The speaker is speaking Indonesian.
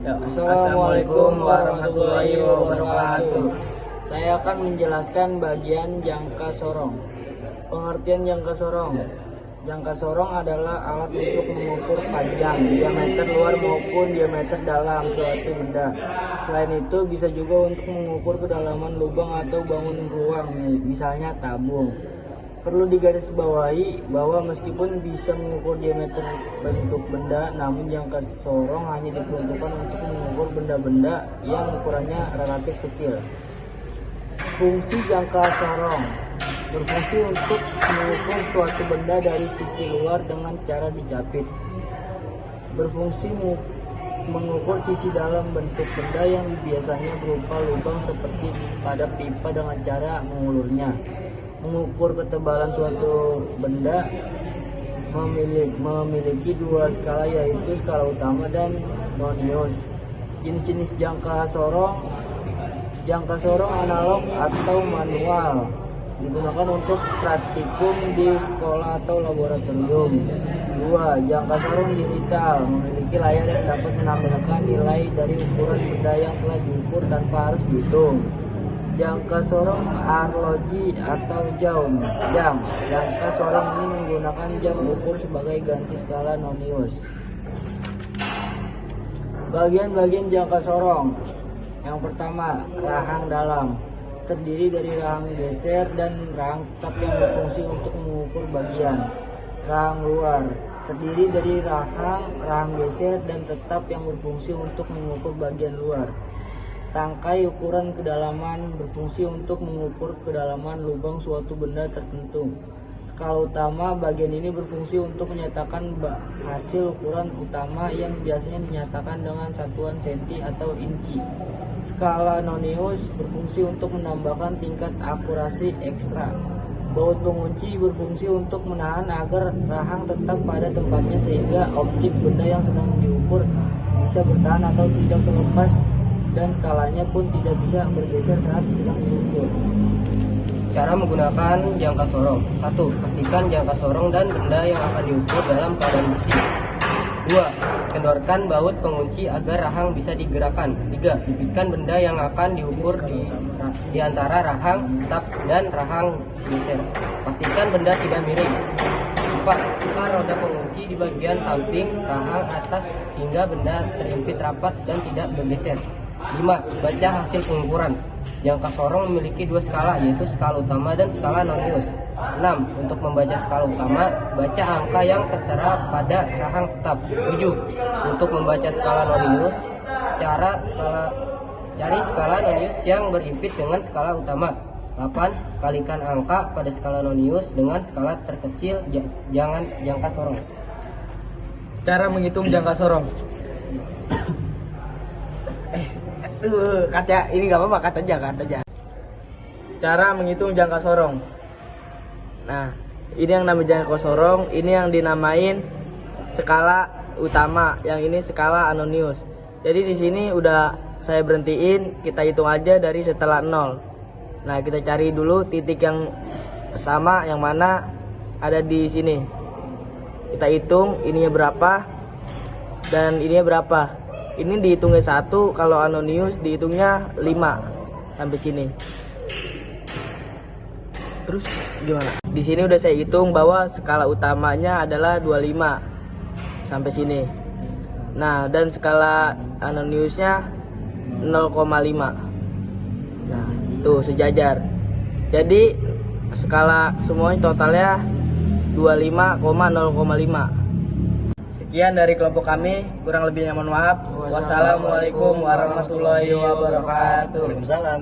Assalamualaikum warahmatullahi wabarakatuh. Saya akan menjelaskan bagian jangka sorong. Pengertian jangka sorong. Jangka sorong adalah alat untuk mengukur panjang, diameter luar maupun diameter dalam suatu benda. Selain itu bisa juga untuk mengukur kedalaman lubang atau bangun ruang, misalnya tabung. Perlu digarisbawahi bahwa meskipun bisa mengukur diameter bentuk benda, namun jangka sorong hanya diperuntukkan untuk mengukur benda-benda yang ukurannya relatif kecil. Fungsi jangka sorong berfungsi untuk mengukur suatu benda dari sisi luar dengan cara dijepit. Berfungsi mengukur sisi dalam bentuk benda yang biasanya berupa lubang seperti pada pipa dengan cara mengulurnya. Mengukur ketebalan suatu benda memiliki dua skala, yaitu skala utama dan nonius. Jenis-jenis jangka sorong analog atau manual digunakan untuk praktikum di sekolah atau laboratorium. 2. Jangka sorong digital memiliki layar yang dapat menampilkan nilai dari ukuran benda yang telah diukur tanpa harus dihitung. Jangka sorong arloji atau jam. Jangka sorong ini menggunakan jam ukur sebagai ganti skala nonius. Bagian-bagian jangka sorong. Yang pertama, rahang dalam. Terdiri dari rahang geser dan rahang tetap yang berfungsi untuk mengukur bagian. Rahang luar. Terdiri dari rahang geser dan tetap yang berfungsi untuk mengukur bagian luar. Tangkai ukuran kedalaman berfungsi untuk mengukur kedalaman lubang suatu benda tertentu. Skala utama, bagian ini berfungsi untuk menyatakan hasil ukuran utama yang biasanya dinyatakan dengan satuan senti atau inci. Skala nonius berfungsi untuk menambahkan tingkat akurasi ekstra. Baut pengunci berfungsi untuk menahan agar rahang tetap pada tempatnya sehingga objek benda yang sedang diukur bisa bertahan atau tidak terlepas, dan skalanya pun tidak bisa bergeser saat sedang diukur. Cara menggunakan jangka sorong. 1. Pastikan jangka sorong dan benda yang akan diukur dalam keadaan bersih. 2. Kendorkan baut pengunci agar rahang bisa digerakkan. 3. Pipitkan benda yang akan diukur di antara rahang tetap dan rahang geser. Pastikan benda tidak miring. 4. Putar roda pengunci di bagian samping rahang atas hingga benda terimpit rapat dan tidak bergeser. 5. Baca hasil pengukuran. Jangka sorong memiliki dua skala, yaitu skala utama dan skala nonius. 6. Untuk membaca skala utama, baca angka yang tertera pada rahang tetap. 7. Untuk membaca skala nonius, cari skala nonius yang berimpit dengan skala utama. 8. Kalikan angka pada skala nonius dengan skala terkecil jangka sorong. Cara menghitung jangka sorong. Kata ini nggak apa-apa, kata aja. Cara menghitung jangka sorong. Nah, ini yang namanya jangka sorong, ini yang dinamain skala utama, yang ini skala anonius. Jadi di sini udah saya berhentiin, kita hitung aja dari setelah 0. Nah, kita cari dulu titik yang sama, yang mana ada di sini. Kita hitung ininya berapa dan ininya berapa. Ini dihitungnya 1, kalau anonius dihitungnya 5 sampai sini. Terus gimana? Di sini udah saya hitung bahwa skala utamanya adalah 25 sampai sini. Nah, dan skala anoniusnya 0,5. Nah, tuh sejajar. Jadi skala semuanya totalnya 25,0,5. Sekian dari kelompok kami, kurang lebihnya mohon maaf. Wassalamualaikum warahmatullahi wabarakatuh. Waalaikumsalam.